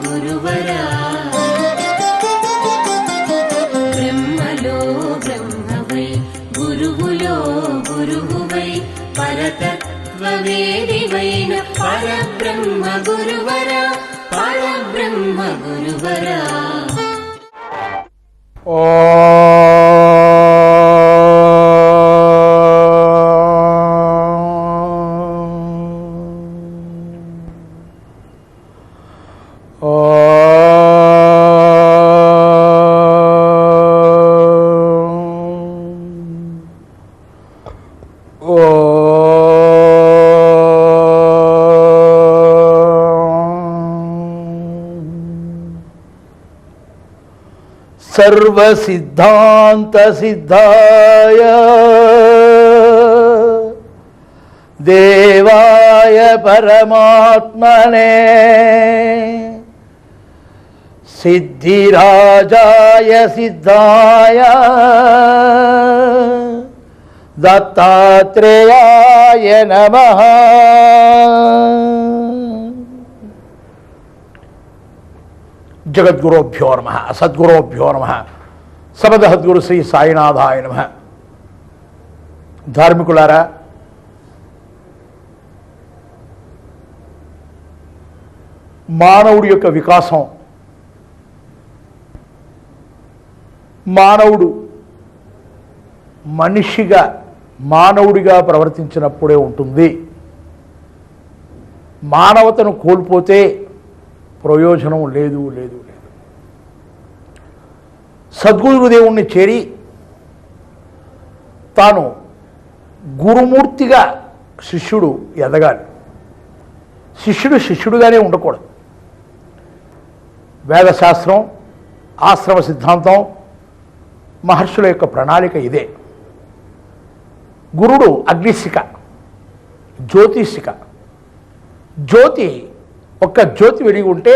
గురువరా బ్రహ్మలో బ్రహ్మవై గురువులో గురువువై పరతత్వవేదివైన పరబ్రహ్మ గురువరా పరబ్రహ్మ గురువరా सर्वसिद्धांत सिद्धाय देवाय परमात्मने सिद्धिराजाय सिद्धाय दत्तात्रेयाय नमः। जगद्गुरुभ्यो नमः सद्गुरुभ्यो नमः समदहद्गुरु श्री साईनाथाय नमः। धार्मिकुलारा మానవుడి యొక్క వికాసం మానవుడు మనిషిగా మానవుడిగా ప్రవర్తించినప్పుడే ఉంటుంది. మానవతను కోల్పోతే ప్రయోజనం లేదు లేదు లేదు. సద్గురుదేవుణ్ణి చేరి తాను గురుమూర్తిగా శిష్యుడు ఎదగాలి. శిష్యుడు శిష్యుడుగానే ఉండకూడదు. వేదశాస్త్రం ఆశ్రమ సిద్ధాంతం మహర్షుల యొక్క ప్రణాళిక ఇదే. గురుడు అగ్నిశిఖ జ్యోతిశిఖ. జ్యోతి ఒక్క జ్యోతి వెలిగి ఉంటే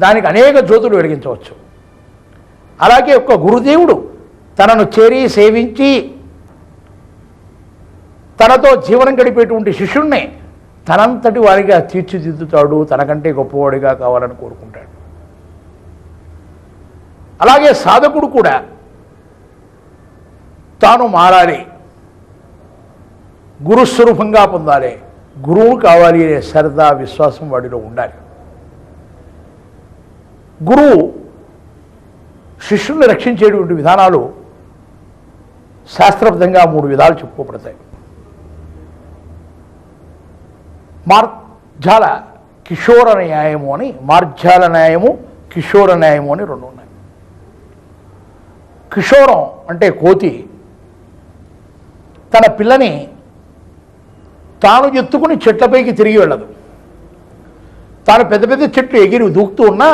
దానికి అనేక జ్యోతులు వెలిగించవచ్చు. అలాగే ఒక్క గురుదేవుడు తనను చేరి సేవించి తనతో జీవనం గడిపేటువంటి శిష్యుణ్ణి తనంతటి వారిగా తీర్చిదిద్దుతాడు. తనకంటే గొప్పవాడిగా కావాలని కోరుకుంటాడు. అలాగే సాధకుడు కూడా తాను మారాలి, గురుస్వరూపంగా పొందాలి, గురువు కావాలి అనే శ్రద్ధ విశ్వాసం వాడిలో ఉండాలి. గురువు శిష్యుల్ని రక్షించేటువంటి విధానాలు శాస్త్రబద్ధంగా 3 విధాలు చెప్పుకోబడతాయి. మార్జాల కిషోర న్యాయము అని, మార్జాల న్యాయము కిషోర న్యాయము అని 2 ఉన్నాయి. కిషోరం అంటే కోతి తన పిల్లని తాను ఎత్తుకుని చెట్లపైకి తిరిగి వెళ్ళదు. తాను పెద్ద పెద్ద చెట్లు ఎగిరి దూకుతూ ఉన్నా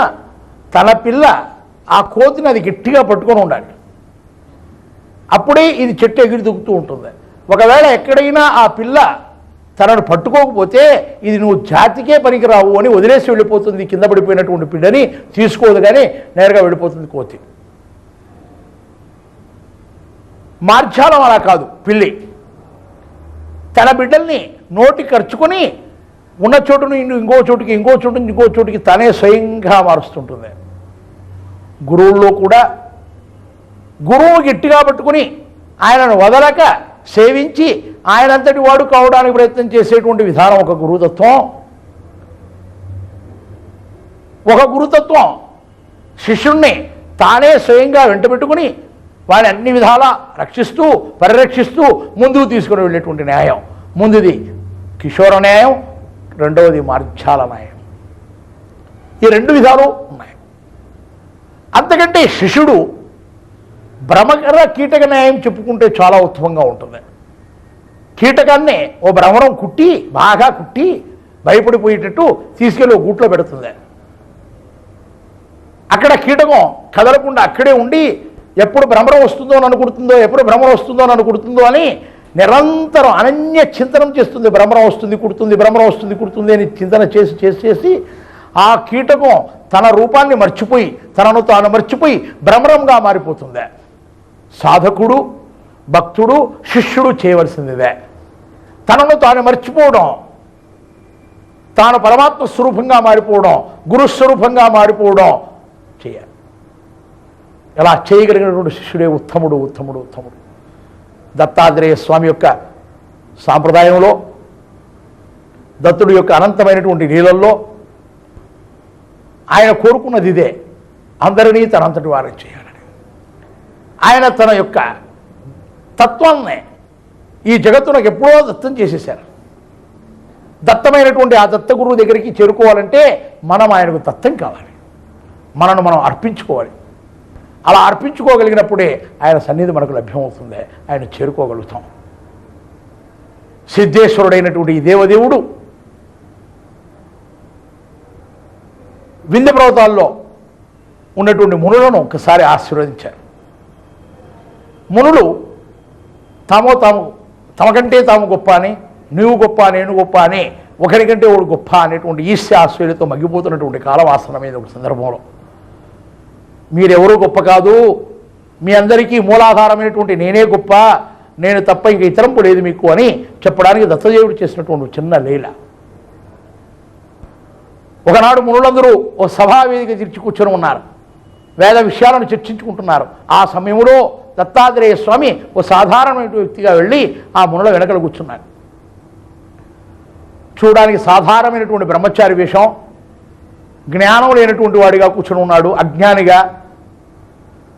తన పిల్ల ఆ కోతిని అది గట్టిగా పట్టుకొని ఉండాలి. అప్పుడే ఇది చెట్టు ఎగిరి దూకుతూ ఉంటుంది. ఒకవేళ ఎక్కడైనా ఆ పిల్ల తనను పట్టుకోకపోతే ఇది నువ్వు జాతికే పనికిరావు అని వదిలేసి వెళ్ళిపోతుంది. కింద పడిపోయినటువంటి పిల్లని తీసుకోదు కానీ నేరుగా వెళ్ళిపోతుంది కోతి. మార్జాలం అలా కాదు. పిల్లి తన బిడ్డల్ని నోటి ఖర్చుకొని ఉన్న చోటును ఇంకో చోటుకి ఇంకో చోటుకి తనే స్వయంగా మారుస్తుంటుంది. గురువుల్లో కూడా గురువు గట్టిగా పట్టుకుని ఆయనను వదలక సేవించి ఆయనంతటి వాడు కావడానికి ప్రయత్నం చేసేటువంటి విధానం ఒక గురుతత్వం. ఒక గురుతత్వం శిష్యుణ్ణి తానే స్వయంగా వెంటబెట్టుకుని వాడిని అన్ని విధాలా రక్షిస్తూ పరిరక్షిస్తూ ముందుకు తీసుకుని వెళ్ళేటువంటి న్యాయం. ముందుది కిషోర న్యాయం, రెండవది మార్జాల న్యాయం. ఈ 2 విధాలు ఉన్నాయి. అంతకంటే శిష్యుడు భ్రమకర కీటక న్యాయం చెప్పుకుంటే చాలా ఉత్తమంగా ఉంటుంది. కీటకాన్ని ఓ భ్రమరం కుట్టి బాగా కుట్టి భయపడిపోయేటట్టు తీసుకెళ్ళి ఓ గూట్లో పెడుతుంది. అక్కడ కీటకం కదలకుండా అక్కడే ఉండి ఎప్పుడు భ్రమరం వస్తుందో అని అనుకుంటుందో అని నిరంతరం అనన్య చింతనం చేస్తుంది. భ్రమరం వస్తుంది కుడుతుంది అని చింతన చేసి ఆ కీటకం తన రూపాన్ని మర్చిపోయి తనను తాను మర్చిపోయి భ్రమరంగా మారిపోతుంది. సాధకుడు భక్తుడు శిష్యుడు చేయవలసిందిదే. తనను తాను మర్చిపోవడం, తాను పరమాత్మ స్వరూపంగా మారిపోవడం, గురుస్వరూపంగా మారిపోవడం చేయాలి. ఇలా చేయగలిగినటువంటి శిష్యుడే ఉత్తముడు. ఉత్తముడు ఉత్తముడు దత్తాత్రేయ స్వామి యొక్క సాంప్రదాయంలో, దత్తుడి యొక్క అనంతమైనటువంటి లీలల్లో ఆయన కోరుకున్నది ఇదే, అందరినీ తనంతటి వారిని చేయాలని. ఆయన తన యొక్క తత్వాన్ని ఈ జగత్తునకు ఎప్పుడో దత్తం చేసేశారు. దత్తమైనటువంటి ఆ దత్తగురువు దగ్గరికి చేరుకోవాలంటే మనం ఆయనకు దత్తం కావాలి, మనను మనం అర్పించుకోవాలి. అలా అర్పించుకోగలిగినప్పుడే ఆయన సన్నిధి మనకు లభ్యమవుతుంది, ఆయన చేరుకోగలుగుతాం. సిద్ధేశ్వరుడైనటువంటి ఈ దేవదేవుడు వింధ్య పర్వతాల్లో ఉన్నటువంటి మునులను ఒకసారి ఆశీర్వదించారు. మునులు తమకంటే తాము గొప్ప అని, నువ్వు గొప్ప నేను గొప్ప అని, ఒకరికంటే ఒకడు గొప్ప అనేటువంటి ఈర్ష్యాసూయలతో మగ్గిపోతున్నటువంటి కాలవాసన మీద ఒక సందర్భంలో మీరెవరూ గొప్ప కాదు, మీ అందరికీ మూలాధారమైనటువంటి నేనే గొప్ప, నేను తప్ప ఇంక ఇతరంపు లేదు మీకు అని చెప్పడానికి దత్తదేవుడు చేసినటువంటి చిన్న లీల. ఒకనాడు మునులందరూ ఓ సభావేదిక తీర్చి కూర్చొని ఉన్నారు, వేద విషయాలను చర్చించుకుంటున్నారు. ఆ సమయంలో దత్తాత్రేయ స్వామి ఓ సాధారణమైన వ్యక్తిగా వెళ్ళి ఆ మునుల వెనకల కూర్చున్నారు. చూడడానికి సాధారణమైనటువంటి బ్రహ్మచారి వేషం, జ్ఞానం లేనటువంటి వాడిగా కూర్చొని ఉన్నాడు, అజ్ఞానిగా.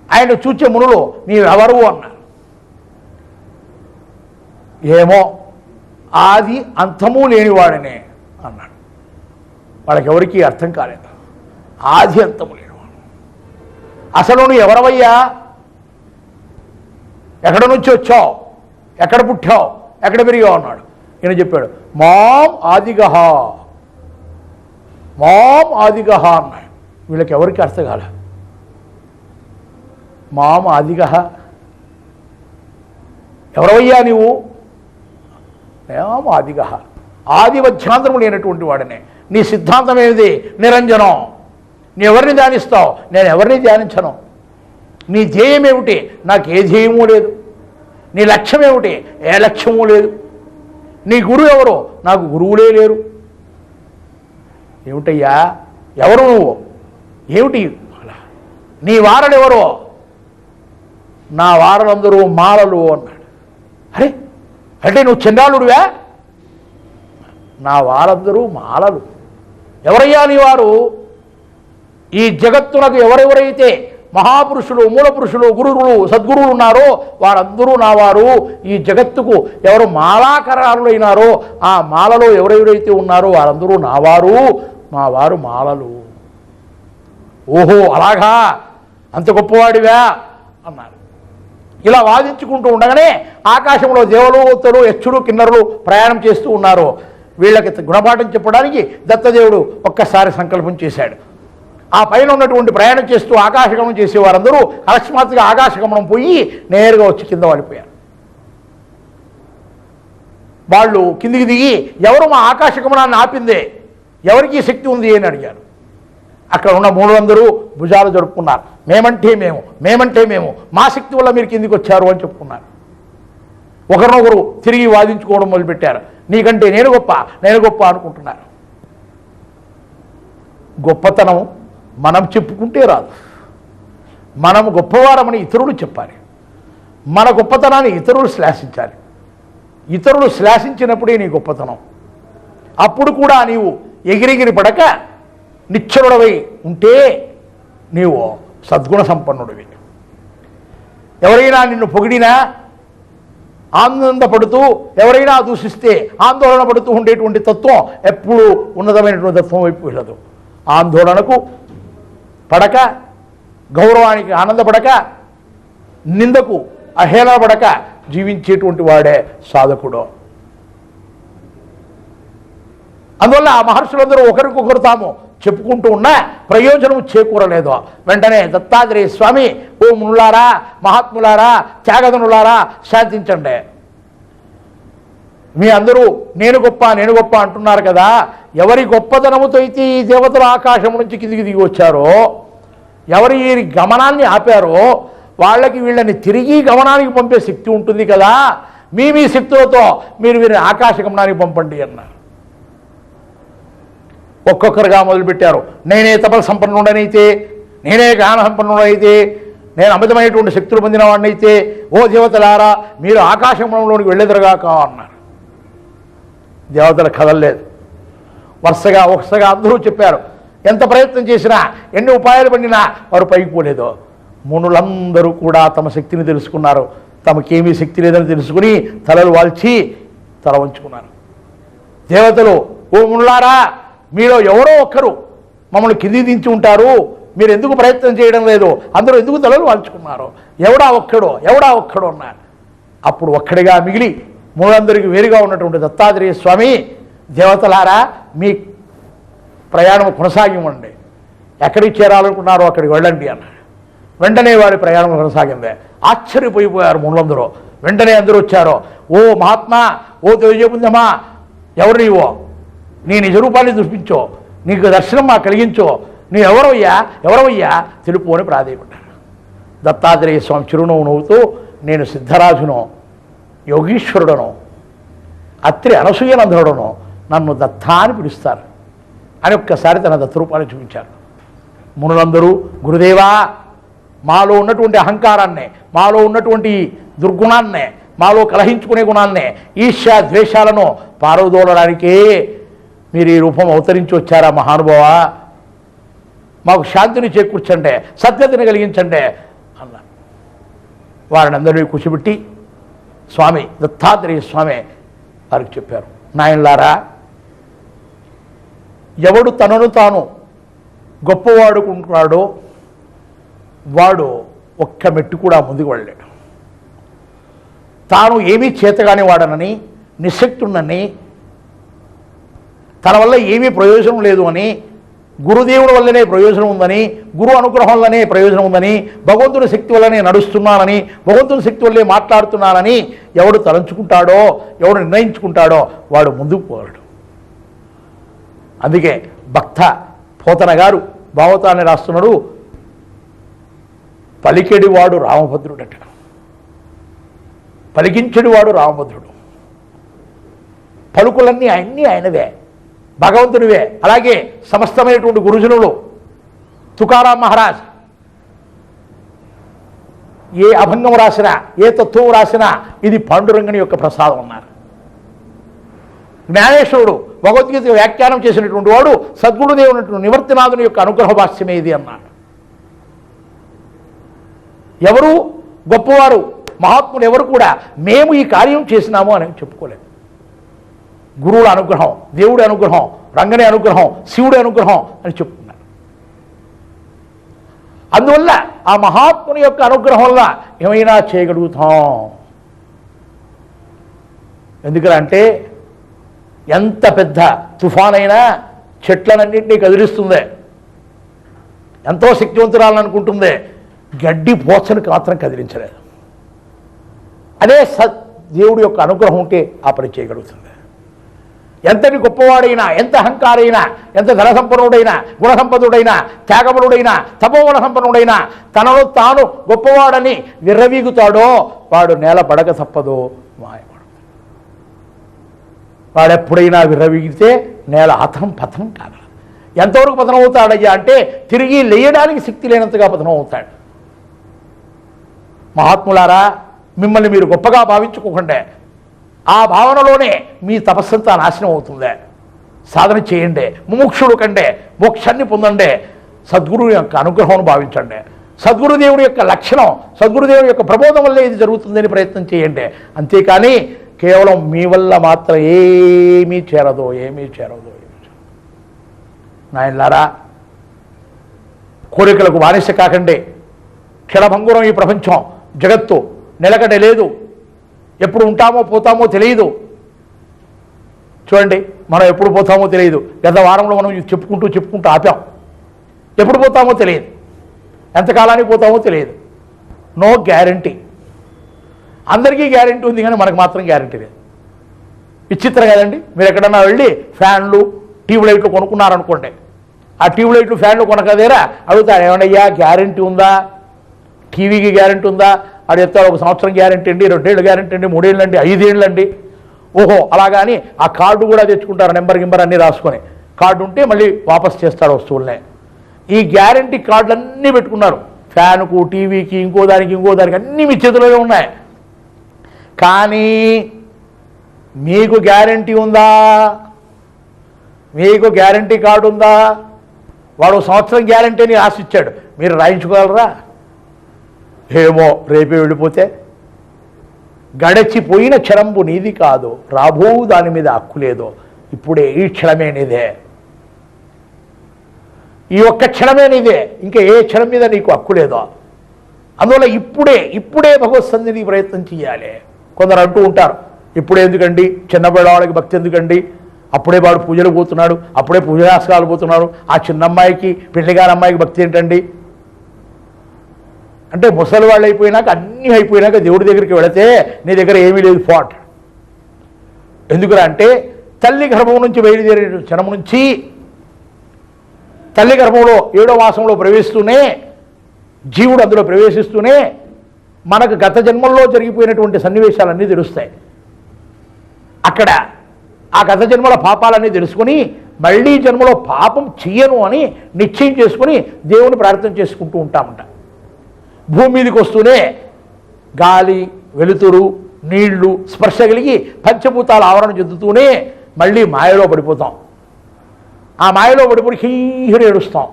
ఆయన చూచే మునులు నీవెవరు అన్నారు. ఏమో ఆది అంతము లేనివాడనే అన్నాడు. వాళ్ళకెవరికి అర్థం కాలేదు. ఆది అంతము లేనివాడు, అసలు నువ్వు ఎవరవయ్యా, ఎక్కడ నుంచి వచ్చావు, ఎక్కడ పుట్టావు, ఎక్కడ పెరిగావు అన్నాడు. ఈయన చెప్పాడు మాం ఆదిగహ, మాం ఆదిగహ అన్నాడు. వీళ్ళకి ఎవరికి అర్థం కాలే. మాం ఆదిగహ, ఎవరవయ్యా నీవు? మాం ఆదిగహ, ఆది మధ్యాంతరము లేనటువంటి వాడనే. నీ సిద్ధాంతం ఏమిది? నిరంజనం. నీ ఎవరిని ధ్యానిస్తావు? నేను ఎవరిని ధ్యానించను. నీ ధ్యేయం ఏమిటి? నాకు ఏ ధ్యేయమూ లేదు. నీ లక్ష్యం ఏమిటి? ఏ లక్ష్యమూ లేదు. నీ గురువు ఎవరో? నాకు గురువులే లేరు. ఏమిటయ్యా, ఎవరు నువ్వు? ఏమిటి? నీ వారలెవరో? నా వారలందరూ మాలలు అన్నాడు. అరే అంటే నువ్వు చండాలుడివా? నా వారందరూ మాలలు. ఎవరయ్యా నీ వారు? ఈ జగత్తునకు ఎవరెవరైతే మహాపురుషులు, మూలపురుషులు, గురువులు, సద్గురువులు ఉన్నారో వారందరూ నా వారు. ఈ జగత్తుకు ఎవరు మాలాకరాలులైనారో ఆ మాలలో ఎవరెవరైతే ఉన్నారో వారందరూ నావారు, మా వారు మాలలు. ఓహో అలాగా, అంత గొప్పవాడివా అన్నారు. ఇలా వాదించుకుంటూ ఉండగానే ఆకాశంలో దేవలోతులు, యక్షుడు, కిన్నరులు ప్రయాణం చేస్తూ ఉన్నారు. వీళ్ళకి గుణపాఠం చెప్పడానికి దత్తదేవుడు ఒక్కసారి సంకల్పం చేశాడు. ఆ పైన ఉన్నటువంటి ప్రయాణం చేస్తూ ఆకాశగమనం చేసేవారందరూ అకస్మాత్తుగా ఆకాశగమనం పోయి నేరుగా వచ్చి కింద వాడిపోయారు. వాళ్ళు కిందికి దిగి ఎవరు మా ఆకాశగమనాన్ని ఆపిందే, ఎవరికి శక్తి ఉంది అని అడిగారు. అక్కడ ఉన్న మూడులందరూ భుజాలు జరుపుకున్నారు. మేమంటే మేము, మేమంటే మేము, మా శక్తి వల్ల మీరు కిందికి వచ్చారు అని చెప్పుకున్నారు. ఒకరినొకరు తిరిగి వాదించుకోవడం మొదలుపెట్టారు. నీకంటే నేను గొప్ప, నేను గొప్ప అనుకుంటున్నారు. గొప్పతనం మనం చెప్పుకుంటే రాదు, మనం గొప్పవారమని ఇతరులు చెప్పాలి. మన గొప్పతనాన్ని ఇతరులు శ్లాఘించాలి. ఇతరులు శ్లాఘించినప్పుడే నీ గొప్పతనం. అప్పుడు కూడా నీవు ఎగిరెగిరి పడక నిశ్చలుడవై ఉంటే నీవు సద్గుణ సంపన్నుడివి. ఎవరైనా నిన్ను పొగిడినా ఆనందపడుతూ, ఎవరైనా దూషిస్తే ఆందోళన పడుతూ ఉండేటువంటి తత్వం ఎప్పుడూ ఉన్నతమైనటువంటి తత్వం వైపు వెళ్ళదు. ఆందోళనకు పడక, గౌరవానికి ఆనందపడక, నిందకు అహేళన పడక జీవించేటువంటి వాడే సాధకుడు. అందువల్ల ఆ మహర్షులందరూ ఒకరికొకరు తాము చెప్పుకుంటూ ఉన్నా ప్రయోజనం చేకూరలేదు. వెంటనే దత్తాత్రేయ స్వామి, ఓ మునులారా, మహాత్ములారా, త్యాగధనులారా శాంతించండి. మీ అందరూ నేను గొప్ప, నేను గొప్ప అంటున్నారు కదా, ఎవరి గొప్పతనముతో అయితే ఈ దేవతల ఆకాశం నుంచి కిందికి దిగి వచ్చారో, ఎవరి ఈ గమనాన్ని ఆపారో వాళ్ళకి వీళ్ళని తిరిగి గమనానికి పంపే శక్తి ఉంటుంది కదా, మీ శక్తులతో మీరు వీరిని ఆకాశ గమనానికి పంపండి అన్నారు. ఒక్కొక్కరుగా మొదలుపెట్టారు. నేనే తపల సంపన్నుడనైతే, నేనే జ్ఞాన సంపన్నుడైతే, నేను అమితమైనటువంటి శక్తులు పొందిన వాడినైతే, ఓ దేవతలారా మీరు ఆకాశంలోనికి వెళ్ళెదరుగాక అన్నారు. దేవతలు కదలలేదు. వరుసగా అందరూ చెప్పారు. ఎంత ప్రయత్నం చేసినా, ఎన్ని ఉపాయాలు పడినా వారు పైకి పోలేదు. మునులందరూ కూడా తమ శక్తిని తెలుసుకున్నారు. తమకేమీ శక్తి లేదని తెలుసుకుని తలలు వాల్చి తల వంచుకున్నారు. దేవతలు, ఓ మునులారా, మీలో ఎవరో ఒక్కరు మమ్మల్ని కింది దించి ఉంటారు, మీరు ఎందుకు ప్రయత్నం చేయడం లేదు, అందరూ ఎందుకు తలలు వాల్చుకున్నారు, ఎవడా ఒక్కడు అన్నారు. అప్పుడు ఒక్కడిగా మిగిలి మూలందరికీ వేరుగా ఉన్నటువంటి దత్తాత్రేయ స్వామి, దేవతలారా మీ ప్రయాణం కొనసాగివ్వండి, ఎక్కడికి చేరాలనుకున్నారో అక్కడికి వెళ్ళండి అన్నాడు. వెంటనే వారి ప్రయాణం కొనసాగిందే. ఆశ్చర్యపోయిపోయారు మూలందరూ. వెంటనే అందరూ వచ్చారో, ఓ మహాత్మా, ఓ తేజపుంజమా, ఎవరు నీవో, నీ నిజరూపాన్ని చూపించో, నీకు దర్శనం మాకు కలిగించో, నీ ఎవరవయ్యా తెలుపు అని ప్రాధేయపడ్డారు. దత్తాత్రేయ స్వామి చిరునవ్వు నవ్వుతూ, నేను సిద్ధరాజును, యోగీశ్వరుడను, అత్రి అనసూయనందనుడను, నన్ను దత్తా అని పిలుస్తారు అని ఒక్కసారి తన దత్తరూపాన్ని చూపించారు. మునులందరూ, గురుదేవా, మాలో ఉన్నటువంటి అహంకారాన్నే, మాలో ఉన్నటువంటి దుర్గుణాన్నే, మాలో కలహించుకునే గుణాన్నే, ఈర్ష్య ద్వేషాలను పారదోలడానికే మీరు ఈ రూపం అవతరించి వచ్చారా మహానుభావ, మాకు శాంతిని చేకూర్చండి, సద్గతిని కలిగించండి అన్నారు. వారిని అందరినీ కూర్చోబెట్టి స్వామి దత్తాత్రేయ స్వామి వారికి చెప్పారు, నాయనలారా, ఎవడు తనను తాను గొప్పవాడుకుంటున్నాడో వాడు ఒక్క మెట్టు కూడా ముందుకు వెళ్ళాడు. తాను ఏమీ చేతగాని వాడనని, నిశ్శక్తుడనని, తన వల్ల ఏమీ ప్రయోజనం లేదు అని, గురుదేవుడి వల్లనే ప్రయోజనం ఉందని, గురు అనుగ్రహం వల్లనే ప్రయోజనం ఉందని, భగవంతుని శక్తి వల్లనే నడుస్తున్నానని, భగవంతుని శక్తి వల్లే మాట్లాడుతున్నానని ఎవడు తలంచుకుంటాడో, ఎవడు నిర్ణయించుకుంటాడో వాడు ముందుకు పోగలడు. అందుకే భక్త పోతన గారు భావతాన్ని రాస్తున్నాడు, పలికెడివాడు రామభద్రుడట, పలికించెడివాడు రామభద్రుడు. పలుకులన్నీ ఆయనవే, భగవంతునివే. అలాగే సమస్తమైనటువంటి గురుజనులు, తుకారాం మహారాజ్ ఏ అభంగం రాసినా, ఏ తత్వం రాసినా ఇది పాండురంగని యొక్క ప్రసాదం అన్నారు. జ్ఞానేశ్వరుడు భగవద్గీత వ్యాఖ్యానం చేసినటువంటి వాడు సద్గురుదేవుని నివర్తినాథుని యొక్క అనుగ్రహ భాష్యమే ఇది అన్నాడు. ఎవరు గొప్పవారు, మహాత్ములు ఎవరు కూడా మేము ఈ కార్యం చేసినాము అని చెప్పుకోలేదు. గురువుల అనుగ్రహం, దేవుడి అనుగ్రహం, రంగని అనుగ్రహం, శివుడి అనుగ్రహం అని చెప్పుకున్నారు. అందువల్ల ఆ మహాత్ముని యొక్క అనుగ్రహం వల్ల ఏమైనా చేయగలుగుతాం. ఎందుకంటే ఎంత పెద్ద తుఫానైనా చెట్లనన్నింటినీ కదిలిస్తుంది, ఎంతో శక్తివంతురాలని అనుకుంటుంది, గడ్డి పోచనికి మాత్రం కదిలించలేదు. అదే దేవుడి యొక్క అనుగ్రహం ఉంటే ఆ పని చేయగలుగుతుంది. ఎంతటి గొప్పవాడైనా, ఎంత అహంకారైనా, ఎంత ధనసంపన్నుడైనా, గుణసంపన్నుడైనా, త్యాగముడైనా, తపోగుణ సంపన్నుడైనా తనలో తాను గొప్పవాడని విర్రవీగుతాడో వాడు నేల పడక తప్పదో మాయవాడు. వాడెప్పుడైనా విర్రవీగితే నేల పతనం కాదు. ఎంతవరకు పతనం అవుతాడయ్యా అంటే తిరిగి లేయడానికి శక్తి లేనంతగా పతనం అవుతాడు. మహాత్ములారా, మిమ్మల్ని మీరు గొప్పగా భావించుకోకండి, ఆ భావనలోనే మీ తపస్సంతా నాశనం అవుతుంది. సాధన చేయండి, ముముక్షుడు కండే, మోక్షాన్ని పొందండి, సద్గురువు యొక్క అనుగ్రహం భావించండి, సద్గురుదేవుడి యొక్క లక్షణం, సద్గురుదేవుడి యొక్క ప్రబోధం వల్లే ఇది జరుగుతుందని ప్రయత్నం చేయండి. అంతేకాని కేవలం మీ వల్ల మాత్రం ఏమీ చేరదు. నాయనలారా, కోరికలకు బానిస కాకండి. క్షణభంగురం ఈ ప్రపంచం, జగత్తు నిలకడ లేదు, ఎప్పుడు ఉంటామో పోతామో తెలియదు. చూడండి, మనం ఎప్పుడు పోతామో తెలియదు. గత వారంలో మనం చెప్పుకుంటూ ఆపాం. ఎప్పుడు పోతామో తెలియదు, ఎంతకాలానికి పోతామో తెలియదు. No guarantee. అందరికీ గ్యారంటీ ఉంది కానీ మనకు మాత్రం గ్యారంటీ లేదు. విచిత్రం కదండి. మీరు ఎక్కడన్నా వెళ్ళి ఫ్యాన్లు, ట్యూబ్ లైట్లు కొనుక్కున్నారనుకోండి, ఆ ట్యూబ్ లైట్లు, ఫ్యాన్లు కొనకదేరా అడుగుతారు, ఏమన్నయ్యా గ్యారంటీ ఉందా, టీవీకి గ్యారంటీ ఉందా? అది చెప్తారు, 1 సంవత్సరం గ్యారంటీ అండి, 2 ఏళ్ళు గ్యారంటీ అండి, 3 ఏళ్ళు అండి, 5 ఏళ్ళు అండి. ఓహో అలాగాని ఆ కార్డు కూడా తెచ్చుకుంటారు, నెంబర్ గింబర్ అన్నీ రాసుకొని. కార్డు ఉంటే మళ్ళీ వాపస్ చేస్తాడు వస్తువులనే. ఈ గ్యారంటీ కార్డులన్నీ పెట్టుకున్నారు. ఫ్యాన్కు, టీవీకి, ఇంకో దానికి అన్నీ మీ చేతిలోనే ఉన్నాయి. కానీ మీకు గ్యారంటీ ఉందా? మీకు గ్యారంటీ కార్డు ఉందా? వాడు సంవత్సరం గ్యారంటీ అని ఆశించాడు, మీరు రాయించుకోగలరా? ఏమో రేపే వెళ్ళిపోతే. గడచిపోయిన క్షణంబు నీది కాదు, రాబో దాని మీద హక్కు లేదో, ఇప్పుడే ఈ క్షణమే నీదే, ఈ ఒక్క క్షణమే నీదే, ఇంకా ఏ క్షణం మీద నీకు హక్కు లేదో. అందువల్ల ఇప్పుడే భగవత్ సన్నిధి ప్రయత్నం చేయాలి. కొందరు అంటూ ఉంటారు, ఇప్పుడే ఎందుకండి, చిన్నపిల్లవాడికి భక్తి ఎందుకండి, అప్పుడే వాడు పూజలు పోతున్నాడు, అప్పుడే పూజాస్కాలు పోతున్నాడు, ఆ చిన్న అమ్మాయికి పెళ్లిగారి అమ్మాయికి భక్తి ఏంటండి అంటే, ముసలి వాళ్ళు అయిపోయినాక అన్నీ అయిపోయినాక దేవుడి దగ్గరికి వెళితే నీ దగ్గర ఏమీ లేదు ఫాట్. ఎందుకురా అంటే, తల్లి గర్భం నుంచి బయలుదేరిన క్షణం నుంచి తల్లి గర్భంలో 7వ మాసంలో ప్రవేశిస్తూనే, జీవుడు అందులో ప్రవేశిస్తూనే మనకు గత జన్మల్లో జరిగిపోయినటువంటి సన్నివేశాలన్నీ తెలుస్తాయి. అక్కడ ఆ గత జన్మల పాపాలన్నీ తెలుసుకుని మళ్ళీ జన్మలో పాపం చెయ్యను అని నిశ్చయం చేసుకుని దేవుని ప్రార్థన చేసుకుంటూ ఉంటామంట. భూమి మీదకి వస్తూనే గాలి, వెలుతురు, నీళ్లు స్పర్శ కలిగి పంచభూతాల ఆవరణ చెందుతూనే మళ్ళీ మాయలో పడిపోతాం. ఆ మాయలో పడిపోయి హీహీని ఏడుస్తాం,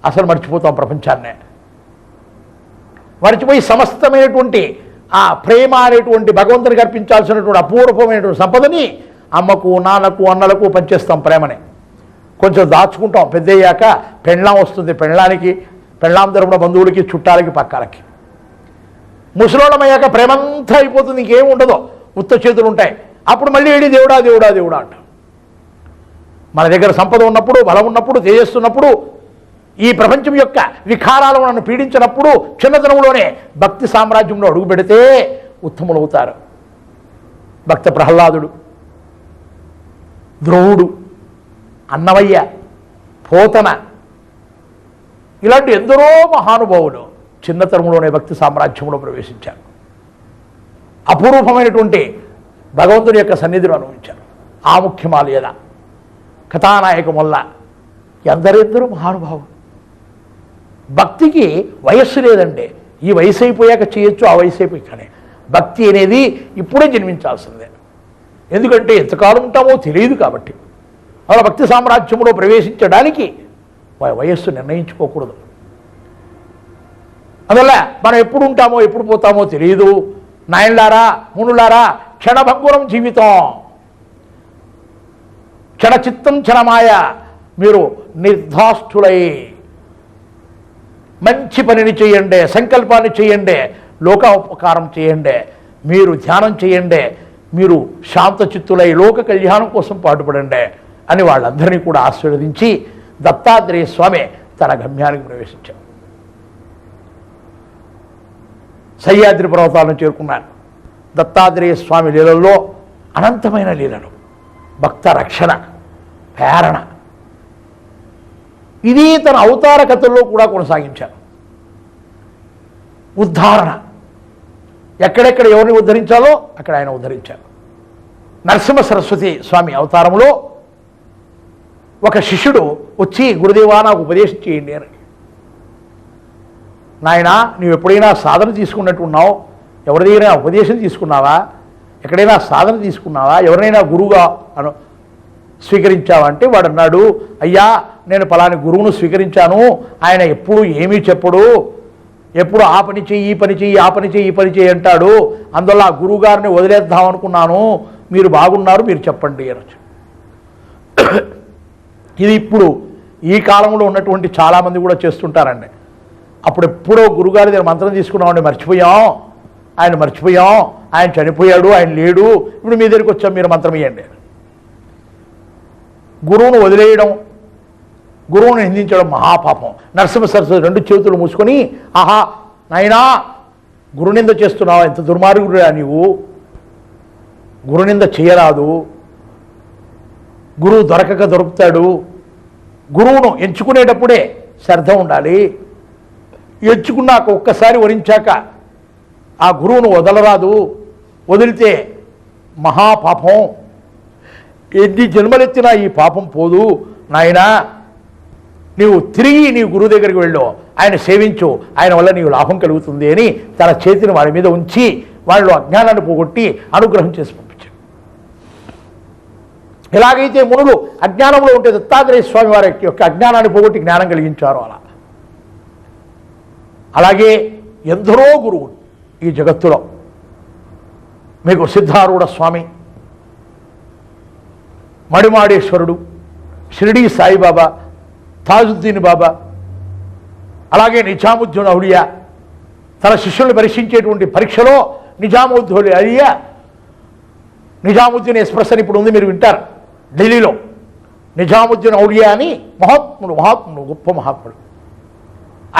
అసలు మర్చిపోతాం ప్రపంచాన్నే. మర్చిపోయి సమస్తమైనటువంటి ఆ ప్రేమ అనేటువంటి భగవంతునికి అర్పించాల్సినటువంటి అపూర్వమైనటువంటి సంపదని అమ్మకు, నాన్నకు, అన్నలకు పంచేస్తాం. ప్రేమని కొంచెం దాచుకుంటాం. పెద్దయ్యాక పెళ్ళాం వస్తుంది, పెళ్ళాం తరపున బంధువులకి, చుట్టాలకి, పక్కాలకి. ముసలోళమయ్యాక ప్రేమంతా అయిపోతుంది, ఇంకేం ఉండదు, ఉత్త చేతులు ఉంటాయి. అప్పుడు మళ్ళీ ఏడి దేవుడా దేవుడా దేవుడా అంట. మన దగ్గర సంపద ఉన్నప్పుడు, బలం ఉన్నప్పుడు, తేజస్సున్నప్పుడు, ఈ ప్రపంచం యొక్క వికారాలు నన్ను పీడించినప్పుడు చిన్నతనంలోనే భక్తి సామ్రాజ్యంలో అడుగు పెడితే ఉత్తములవుతారు. భక్త ప్రహ్లాదుడు, ద్రోణుడు, అన్నమయ్య, పోతన, ఇలాంటి ఎందరో మహానుభావులు చిన్నతనంలోనే భక్తి సామ్రాజ్యంలో ప్రవేశించారు. అపూర్వమైనటువంటి భగవంతుని యొక్క సన్నిధిలో అనుభవించారు. ఆముఖ్యమాలయద కథానాయకం వల్ల ఎందరెందరూ మహానుభావులు. భక్తికి వయస్సు లేదండి. ఈ వయసు అయిపోయాక చేయొచ్చు, ఆ వయసు అయిపోయాకనే. భక్తి అనేది ఇప్పుడే జన్మించాల్సిందే. ఎందుకంటే ఎంతకాలం ఉంటామో తెలియదు కాబట్టి. అలా భక్తి సామ్రాజ్యంలో ప్రవేశించడానికి వయస్సు నిర్ణయించుకోకూడదు. అందువల్ల మనం ఎప్పుడు ఉంటామో ఎప్పుడు పోతామో తెలియదు. నాయనలారా, మునులారా, క్షణభంగురం జీవితం, క్షణచిత్తం క్షణమాయ. మీరు నిర్ధాష్టులై మంచి పనిని చేయండి, సంకల్పాన్ని చేయండి, లోకోపకారం చేయండి, మీరు ధ్యానం చేయండి, మీరు శాంత చిత్తులై లోక కళ్యాణం కోసం పాటుపడండి అని వాళ్ళందరినీ కూడా ఆశీర్వదించి దత్తాత్రేయ స్వామి తన గమ్యానికి ప్రవేశించారు. సహ్యాద్రి పర్వతాలను చేరుకున్నారు. దత్తాత్రేయ స్వామి లీలల్లో అనంతమైన లీలలు, భక్త రక్షణ, ప్రేరణ, ఇది తన అవతార కథల్లో కూడా కొనసాగించారు. ఉద్ధారణ, ఎక్కడెక్కడ ఎవరిని ఉద్ధరించాలో అక్కడ ఆయన ఉద్ధరించారు. నరసింహ సరస్వతి స్వామి అవతారంలో ఒక శిష్యుడు వచ్చి, గురుదేవా నాకు ఉపదేశం చేయండి అని. నాయనా, నువ్వు ఎప్పుడైనా సాధన తీసుకున్నట్టున్నావు, ఎవరి దగ్గరైనా ఉపదేశం తీసుకున్నావా, ఎక్కడైనా సాధన తీసుకున్నావా, ఎవరినైనా గురువుగా స్వీకరించావా అంటే వాడు అన్నాడు, అయ్యా నేను పలాని గురువును స్వీకరించాను, ఆయన ఎప్పుడు ఏమీ చెప్పడు, ఎప్పుడు ఆ పని చెయ్యి, ఈ పని చెయ్యి, ఆ పని చెయ్యి, ఈ పని చెయ్యి అంటాడు, అందువల్ల ఆ గురువు గారిని వదిలేద్దాం అనుకున్నాను, మీరు బాగున్నారు, మీరు చెప్పండి అనొచ్చు. ఇది ఇప్పుడు ఈ కాలంలో ఉన్నటువంటి చాలామంది కూడా చేస్తుంటారండి. అప్పుడు ఎప్పుడో గురుగారి దగ్గర మంత్రం తీసుకున్నామండి, మర్చిపోయాం, ఆయన చనిపోయాడు, ఆయన లేడు, ఇప్పుడు మీ దగ్గరికి వచ్చాం, మీరు మంత్రం ఇవ్వండి. గురువును వదిలేయడం, గురువును నిందించడం మహాపాపం. నరసింహ సరస్వతి 2 చేతులు మూసుకొని, ఆహా నాయనా, గురునింద చేస్తున్నావా, ఎంత దుర్మార్గుడురా నీవు, గురునింద చేయరాదు, గురువు దొరకక దొరుకుతాడు, గురువును ఎంచుకునేటప్పుడే శ్రద్ధ ఉండాలి, ఎంచుకున్నాక ఒక్కసారి వరించాక ఆ గురువును వదలరాదు, వదిలితే మహాపాపం, ఎన్ని జన్మలెత్తినా ఈ పాపం పోదు, నాయనా నీవు తిరిగి నీ గురువు దగ్గరికి వెళ్ళు, ఆయన సేవించు, ఆయన వల్ల నీవు లాభం కలుగుతుంది అని తన చేతిని వాడి మీద ఉంచి వాళ్ళు అజ్ఞానాన్ని పోగొట్టి అనుగ్రహం చేసి పంపించారు. ఎలాగైతే మునులు అజ్ఞానంలో ఉంటే దత్తాత్రేయ స్వామి వారి యొక్క అజ్ఞానాన్ని పోగొట్టి జ్ఞానం కలిగించారో అలాగే ఎందరో గురువులు ఈ జగత్తులో. మీకు సిద్ధారూఢ స్వామి, మడిమాడేశ్వరుడు, షిరిడీ సాయిబాబా, తాజుద్దీన్ బాబా, అలాగే నిజాముద్దీన్ ఔలియా తన శిష్యుల్ని పరీక్షించేటువంటి పరీక్షలో నిజాముద్దీన్ ఔలియా, నిజాముద్దీన్ ఎక్స్ప్రెస్ అని ఇప్పుడు ఉంది, మీరు వింటారు ఢిల్లీలో. నిజాముద్దీన్ ఔలియా అని మహాత్ముడు గొప్ప మహాత్ముడు.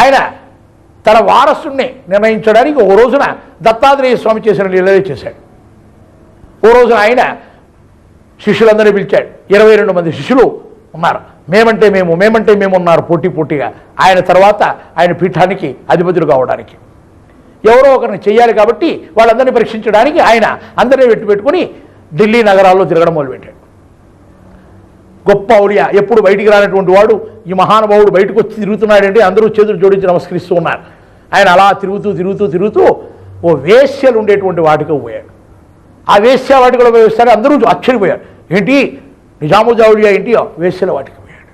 ఆయన తన వారసుని నిర్ణయించడానికి ఓ రోజున దత్తాత్రేయ స్వామి చేసిన లీలలే చేశాడు. ఓ రోజున ఆయన శిష్యులందరినీ పిలిచాడు. 22 మంది శిష్యులు ఉన్నారు. మేమంటే మేము ఉన్నారు పోటీగా. ఆయన తర్వాత ఆయన పీఠానికి అధిపతులు కావడానికి ఎవరో ఒకరిని చేయాలి కాబట్టి వాళ్ళందరినీ పరీక్షించడానికి ఆయన అందరినీ పెట్టుకుని ఢిల్లీ నగరాల్లో తిరగడం మొదలుపెట్టాడు. గొప్ప ఔలియా, ఎప్పుడు బయటికి రానటువంటి వాడు ఈ మహానుభావుడు బయటకు వచ్చి తిరుగుతున్నాడంటే అందరూ చేతులు జోడించి నమస్కరిస్తూ ఉన్నారు. ఆయన అలా తిరుగుతూ ఓ వేశ్యలు ఉండేటువంటి వాటికి పోయాడు. ఆ వేశ్య వాటికలో వేస్తారు, అందరూ ఆశ్చర్యపోయారు. ఏంటి నిజాముద్దీన్ ఔలియా ఏంటి వేశ్యల వాటికి పోయాడు.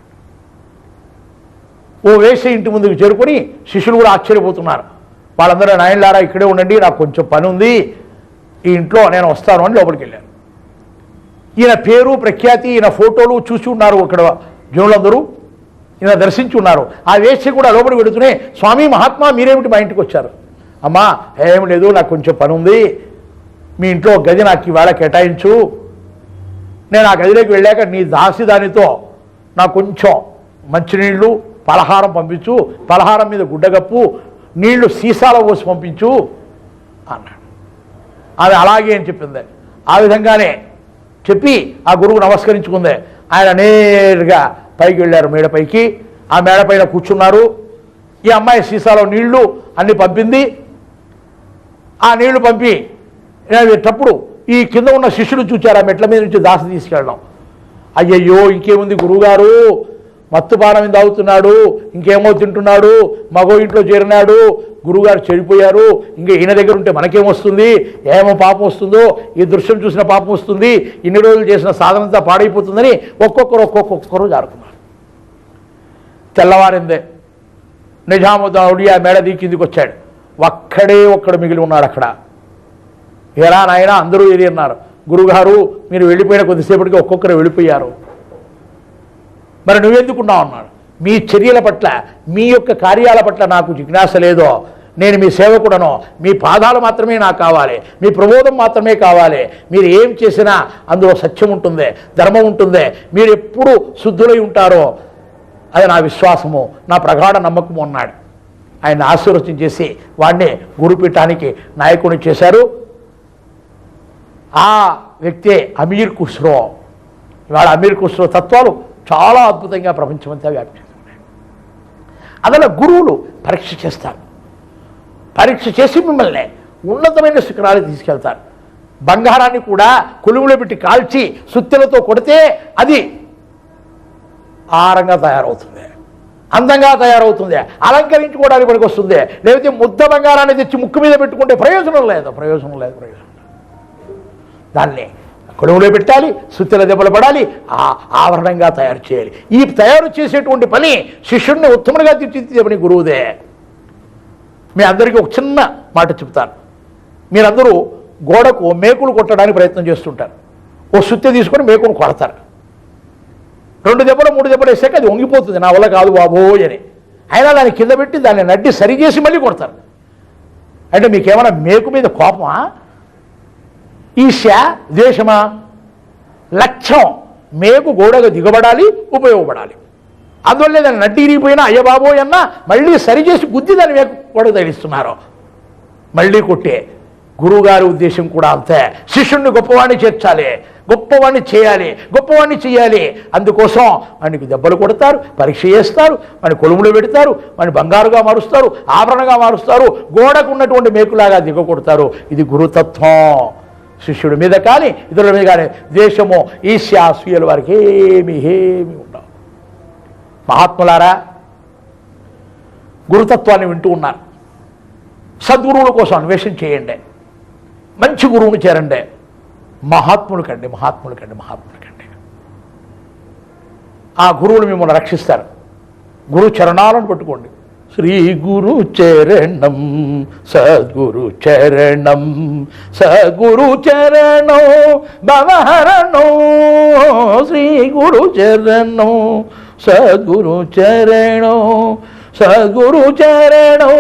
ఓ వేశ్య ఇంటి ముందుకు చేరుకొని శిష్యులు కూడా ఆశ్చర్యపోతున్నారు. వాళ్ళందరూ నాయనలారా ఇక్కడే ఉండండి, నాకు కొంచెం పని ఉంది, ఈ ఇంట్లో నేను వస్తాను అని లోపలికి వెళ్ళాను. ఈయన పేరు ప్రఖ్యాతి, ఈయన ఫోటోలు చూసి ఉన్నారు అక్కడ జనులందరూ, ఈయన దర్శించి ఉన్నారు. ఆ వేశ్య కూడా లోపలికి వెళుతూనే, స్వామి మహాత్మా మీరేమిటి మా ఇంటికి వచ్చారు? అమ్మా ఏమి లేదు, నాకు కొంచెం పని ఉంది, మీ ఇంట్లో గది నాకు ఇవాళ కేటాయించు, నేను ఆ గదిలోకి వెళ్ళాక నీ దాసిదానితో నాకు కొంచెం మంచినీళ్ళు పలహారం పంపించు, పలహారం మీద గుడ్డగప్పు, నీళ్లు సీసాలో పోసి పంపించు అన్నాడు. అది అలాగే అని చెప్పింది. ఆ విధంగానే చెప్పి ఆ గురువు నమస్కరించుకుంది. ఆయన నేరుగా పైకి వెళ్ళారు, మేడపైకి. ఆ మేడపైన కూర్చున్నారు. ఈ అమ్మాయి సీసాలో నీళ్లు అన్ని పంపింది. ఆ నీళ్లు పంపి వెళ్ళేటప్పుడు ఈ కింద ఉన్న శిష్యుడు చూచారు ఆ మెట్ల మీద నుంచి దాసి తీసుకెళ్ళడం. అయ్యయ్యో ఇంకేముంది, గురువుగారు మత్తుపానం మీద తాగుతున్నాడు, ఇంకేమో తింటున్నాడు, మగో ఇంట్లో చేరినాడు, గురువుగారు చెడిపోయారు, ఇంకా ఈయన దగ్గర ఉంటే మనకేమొస్తుంది, ఏమో పాపం వస్తుందో, ఈ దృశ్యం చూసిన పాపం వస్తుంది, ఇన్ని రోజులు చేసిన సాధనంతా పాడైపోతుందని ఒక్కొక్కరు జారుకున్నారు. తెల్లవారిందే నిజాముద్దీన్ ఔలియా మేడ కిందికి వచ్చాడు. ఒక్కడు మిగిలి ఉన్నాడు అక్కడ. ఏరా నాయన అందరూ ఏది అన్నారు, గురుగారు మీరు వెళ్ళిపోయిన కొద్దిసేపటికి ఒక్కొక్కరు వెళ్ళిపోయారు, మరి నువ్వెందుకున్నావు అన్నాడు. మీ చర్యల పట్ల, మీ యొక్క కార్యాల పట్ల నాకు జిజ్ఞాస లేదో, నేను మీ సేవకుడను, మీ పాదాలు మాత్రమే నాకు కావాలి, మీ ప్రబోధం మాత్రమే కావాలి, మీరు ఏం చేసినా అందులో సత్యం ఉంటుంది, ధర్మం ఉంటుంది, మీరు ఎప్పుడు శుద్ధులై ఉంటారో అది నా విశ్వాసము, నా ప్రగాఢ నమ్మకము అన్నాడు. ఆయన ఆశీర్వచనం వాడిని గురుపీఠానికి నాయకుని చేశారు. ఆ వ్యక్తే అమీర్ ఖుస్రో. ఇవాళ అమీర్ ఖుస్రో తత్వాలు చాలా అద్భుతంగా ప్రపంచమంతా వ్యాప్తి చెందుతున్నాయి. అందులో గురువులు పరీక్ష చేస్తారు. పరీక్ష చేసి మిమ్మల్ని ఉన్నతమైన శిఖరాలకు తీసుకెళ్తారు. బంగారాన్ని కూడా కొలువులో పెట్టి కాల్చి సుత్తెలతో కొడితే అది ఆహారంగా తయారవుతుంది, అందంగా తయారవుతుంది, అలంకరించుకోవడానికి పనికి వస్తుంది. లేకపోతే ముద్ద బంగారాన్ని తెచ్చి ముక్కు మీద పెట్టుకుంటే ప్రయోజనం లేదు. దాన్ని కొలువులో పెట్టాలి, సుత్తెల దెబ్బలు పడాలి, ఆవరణంగా తయారు చేయాలి. ఈ తయారు చేసేటువంటి పని శిష్యుడిని ఉత్తముడిగా తీర్చిదిద్దే గురువుదే. మీ అందరికీ ఒక చిన్న మాట చెప్తాను. మీరందరూ గోడకు మేకులు కొట్టడానికి ప్రయత్నం చేస్తుంటారు. ఓ సుత్తె తీసుకొని మేకును కొడతారు. 2 దెబ్బలు 3 దెబ్బలు వేసాక అది వంగిపోతుంది, నా వల్ల కాదు బాబోయ్ అని. అయినా దాన్ని కింద పెట్టి దాన్ని నడ్డి సరిచేసి మళ్ళీ కొడతారు. అంటే మీకేమైనా మేకు మీద కోపమా, ఈర్ష్య, ద్వేషమా? లక్ష్యం మేకు గోడగా దిగబడాలి, ఉపయోగపడాలి. అందువల్లే దాన్ని నడ్డి ఇరిగిపోయినా అయ్య బాబోయ్ అన్నా మళ్ళీ సరిచేసి గుద్ది దాన్ని మేకు గోడకు తగిలిస్తున్నారు, మళ్ళీ కొట్టే. గురువుగారి ఉద్దేశం కూడా అంతే. శిష్యుణ్ణి గొప్పవాడిని చేర్చాలి, గొప్పవాడిని చేయాలి. అందుకోసం వాడికి దెబ్బలు కొడతారు, పరీక్ష చేస్తారు, వాడిని కొలుములో పెడతారు, వాడిని బంగారుగా మారుస్తారు, ఆభరణంగా మారుస్తారు, గోడకు ఉన్నటువంటి మేకులాగా దిగకొడతారు. ఇది గురుతత్వం. శిష్యుడి మీద కానీ ఇతరుల మీద కానీ ద్వేషము, ఈర్ష్య, అసూయలు వారికి ఏమీ ఉండవు. మహాత్ములారా, గురుతత్వాన్ని వింటూ ఉన్నారు. సద్గురువుల కోసం అన్వేషణ చేయండి, మంచి గురువుని చేరండి, మహాత్ములు కండి. ఆ గురువులు మిమ్మల్ని రక్షిస్తారు. గురు చరణాలను పట్టుకోండి. శ్రీ గురు చరణం సద్గురు చరణం, సద్గురు చరణం భవహరణం, శ్రీ గురు చరణం సద్గురు చరణం, సద్గురు చరణం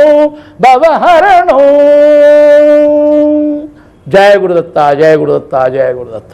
భవహరణం. జయ గురుదత్త, జయ గురుదత్త, జయ గురుదత్త.